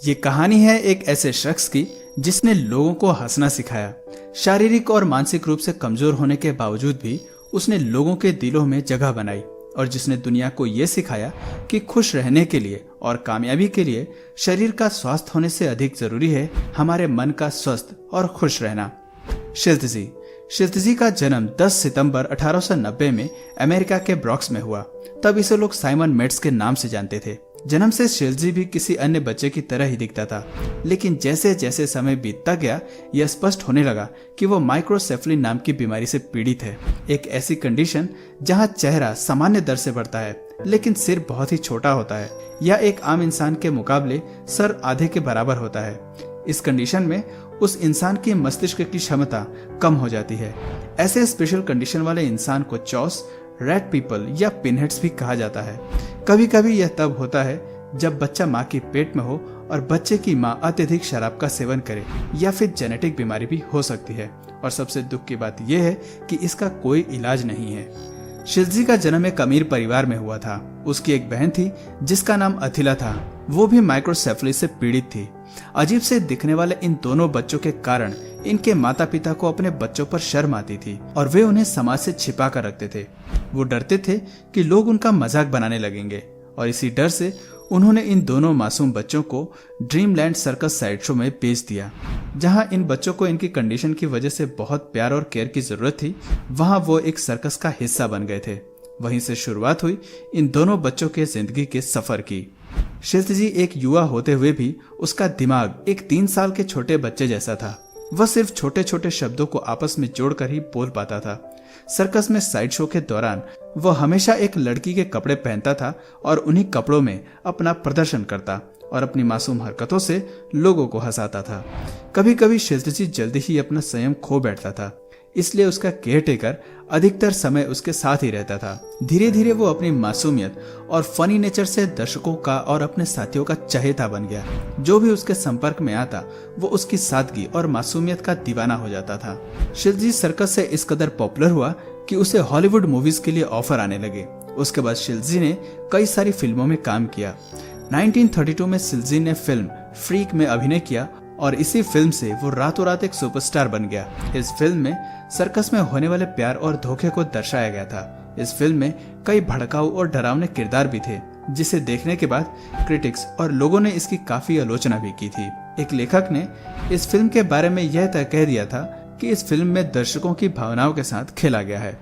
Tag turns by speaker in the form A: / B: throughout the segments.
A: ये कहानी है एक ऐसे शख्स की जिसने लोगों को हंसना सिखाया। शारीरिक और मानसिक रूप से कमजोर होने के बावजूद भी उसने लोगों के दिलों में जगह बनाई और जिसने दुनिया को ये सिखाया कि खुश रहने के लिए और कामयाबी के लिए शरीर का स्वास्थ्य होने से अधिक जरूरी है हमारे मन का स्वस्थ और खुश रहना। शिल्तजी। शिल्तजी का जन्म 10 सितंबर 1890 में अमेरिका के ब्रॉक्स में हुआ। तब इसे लोग साइमन मेट्स के नाम से जानते थे। जन्म से शिल्तजी भी किसी अन्य बच्चे की तरह ही दिखता था, लेकिन जैसे जैसे समय बीतता गया यह स्पष्ट होने लगा कि वो माइक्रोसेफली नाम की बीमारी से पीड़ित है। एक ऐसी कंडीशन जहां चेहरा सामान्य दर से बढ़ता है लेकिन सिर बहुत ही छोटा होता है या एक आम इंसान के मुकाबले सर आधे के बराबर होता है। इस कंडीशन में उस इंसान की मस्तिष्क की क्षमता कम हो जाती है। ऐसे स्पेशल कंडीशन वाले इंसान को चॉस, रेड पीपल या पिनहेड्स भी कहा जाता है। कभी कभी यह तब होता है जब बच्चा माँ के पेट में हो और बच्चे की माँ अत्यधिक शराब का सेवन करे, या फिर जेनेटिक बीमारी भी हो सकती है। और सबसे दुख की बात यह है कि इसका कोई इलाज नहीं है। शिल्तजी का जन्म एक अमीर परिवार में हुआ था। उसकी एक बहन थी जिसका नाम अथिला था। वो भी माइक्रोसेफली से पीड़ित थी। अजीब से दिखने वाले इन दोनों बच्चों के कारण इनके माता पिता को अपने बच्चों पर शर्म आती थी और वे उन्हें समाज से छिपा कर रखते थे। वो डरते थे कि लोग उनका मजाक बनाने लगेंगे और इसी डर से उन्होंने इन दोनों मासूम बच्चों को ड्रीमलैंड सर्कस साइड शो में भेज दिया। जहां इन बच्चों को इनकी कंडीशन की वजह से बहुत प्यार और केयर की जरूरत थी, वहां वो एक सर्कस का हिस्सा बन गए थे। वहीं से शुरुआत हुई इन दोनों बच्चों के जिंदगी के सफर की। शिल्तजी एक युवा होते हुए भी उसका दिमाग एक 3 साल के छोटे बच्चे जैसा था। वह सिर्फ छोटे छोटे शब्दों को आपस में जोड़कर ही बोल पाता था। सर्कस में साइड शो के दौरान वह हमेशा एक लड़की के कपड़े पहनता था और उन्हीं कपड़ों में अपना प्रदर्शन करता और अपनी मासूम हरकतों से लोगों को हंसाता था। कभी कभी शिल्तजी जल्दी ही अपना संयम खो बैठता था, इसलिए उसका केयरटेकर अधिकतर समय उसके साथ ही रहता था। धीरे धीरे वो अपनी मासूमियत और फनी नेचर से दर्शकों का और अपने साथियों का चहेता बन गया। जो भी उसके संपर्क में आता वो उसकी सादगी और मासूमियत का दीवाना हो जाता था। शिल्तजी सर्कस से इस कदर पॉपुलर हुआ कि उसे हॉलीवुड मूवीज के लिए ऑफर आने लगे। उसके बाद शिल्तजी ने कई सारी फिल्मों में काम किया। 1932 में शिल्तजी ने फिल्म फ्रीक में अभिनय किया और इसी फिल्म से वो रातों रात एक सुपरस्टार बन गया। इस फिल्म में सर्कस में होने वाले प्यार और धोखे को दर्शाया गया था। इस फिल्म में कई भड़काऊ और डरावने किरदार भी थे, जिसे देखने के बाद क्रिटिक्स और लोगों ने इसकी काफी आलोचना भी की थी। एक लेखक ने इस फिल्म के बारे में यह तय कह दिया था कि इस फिल्म में दर्शकों की भावनाओं के साथ खेला गया है।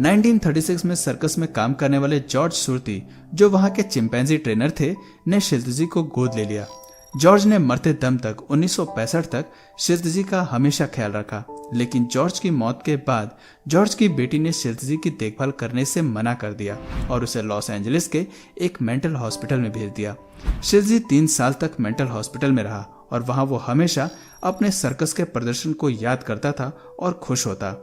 A: 1936 में सर्कस में काम करने वाले जॉर्ज सुरती, जो वहां के चिंपैंजी ट्रेनर थे, ने शिल्तजी को गोद ले लिया। जॉर्ज ने मरते दम तक 1965 तक शिल्तजी का हमेशा ख्याल रखा, लेकिन जॉर्ज की मौत के बाद जॉर्ज की बेटी ने शिल्तजी की देखभाल करने से मना कर दिया और उसे लॉस एंजलिस के एक मेंटल हॉस्पिटल में भेज दिया। शिल्तजी 3 साल तक मेंटल हॉस्पिटल में रहा और वहां वो हमेशा अपने सर्कस के प्रदर्शन को याद करता था और खुश होता।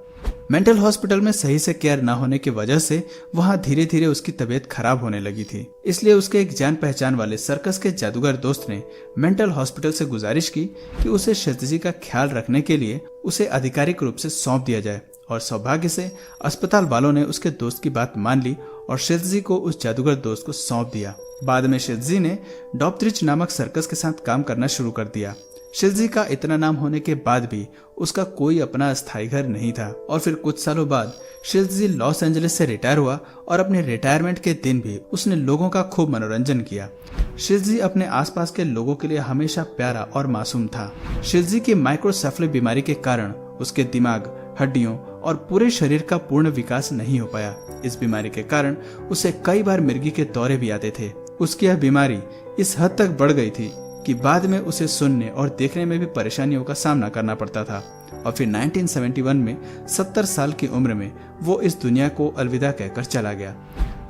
A: मेंटल हॉस्पिटल में सही से केयर न होने की वजह से वहां धीरे धीरे उसकी तबीयत खराब होने लगी थी। इसलिए उसके एक जान पहचान वाले सर्कस के जादूगर दोस्त ने मेंटल हॉस्पिटल से गुजारिश की कि उसे शिल्तजी का ख्याल रखने के लिए उसे आधिकारिक रूप से सौंप दिया जाए, और सौभाग्य से अस्पताल वालों ने उसके दोस्त की बात मान ली और शिल्तजी को उस जादूगर दोस्त को सौंप दिया। बाद में शिल्तजी ने डॉप्त्रिच नामक सर्कस के साथ काम करना शुरू कर दिया। शिल्तजी का इतना नाम होने के बाद भी उसका कोई अपना अस्थायी घर नहीं था और फिर कुछ सालों बाद शिल्तजी लॉस एंजलिस से रिटायर हुआ और अपने रिटायरमेंट के दिन भी उसने लोगों का खूब मनोरंजन किया। शिल्तजी अपने आसपास के लोगों के लिए हमेशा प्यारा और मासूम था। शिल्तजी की माइक्रोसेफली बीमारी के कारण उसके दिमाग, हड्डियों और पूरे शरीर का पूर्ण विकास नहीं हो पाया। इस बीमारी के कारण उसे कई बार मिर्गी के दौरे भी आते थे। उसकी यह बीमारी इस हद तक बढ़ गई थी कि बाद में उसे सुनने और देखने में भी परेशानियों का सामना करना पड़ता था। और फिर 1971 में 70 साल की उम्र में वो इस दुनिया को अलविदा कहकर चला गया।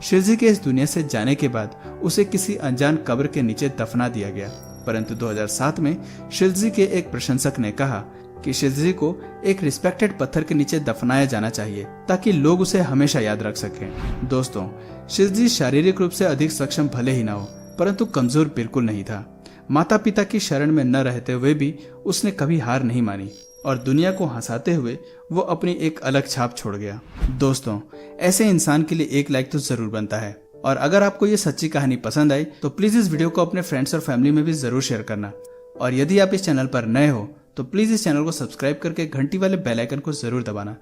A: शिल्तजी के इस दुनिया से जाने के बाद उसे किसी अनजान कब्र के नीचे दफना दिया गया, परंतु 2007 में शिल्तजी के एक प्रशंसक ने कहा कि शिल्तजी को एक रिस्पेक्टेड पत्थर के नीचे दफनाया जाना चाहिए ताकि लोग उसे हमेशा याद रख सकें। दोस्तों, शिल्तजी शारीरिक रूप से अधिक सक्षम भले ही न हो, परंतु कमजोर बिल्कुल नहीं था। माता पिता की शरण में न रहते हुए भी उसने कभी हार नहीं मानी और दुनिया को हंसाते हुए वो अपनी एक अलग छाप छोड़ गया। दोस्तों, ऐसे इंसान के लिए एक लाइक तो जरूर बनता है और अगर आपको ये सच्ची कहानी पसंद आई तो प्लीज इस वीडियो को अपने फ्रेंड्स और फैमिली में भी जरूर शेयर करना। और यदि आप इस चैनल पर नए हो तो प्लीज इस चैनल को सब्सक्राइब करके घंटी वाले बेल आइकन को जरूर दबाना।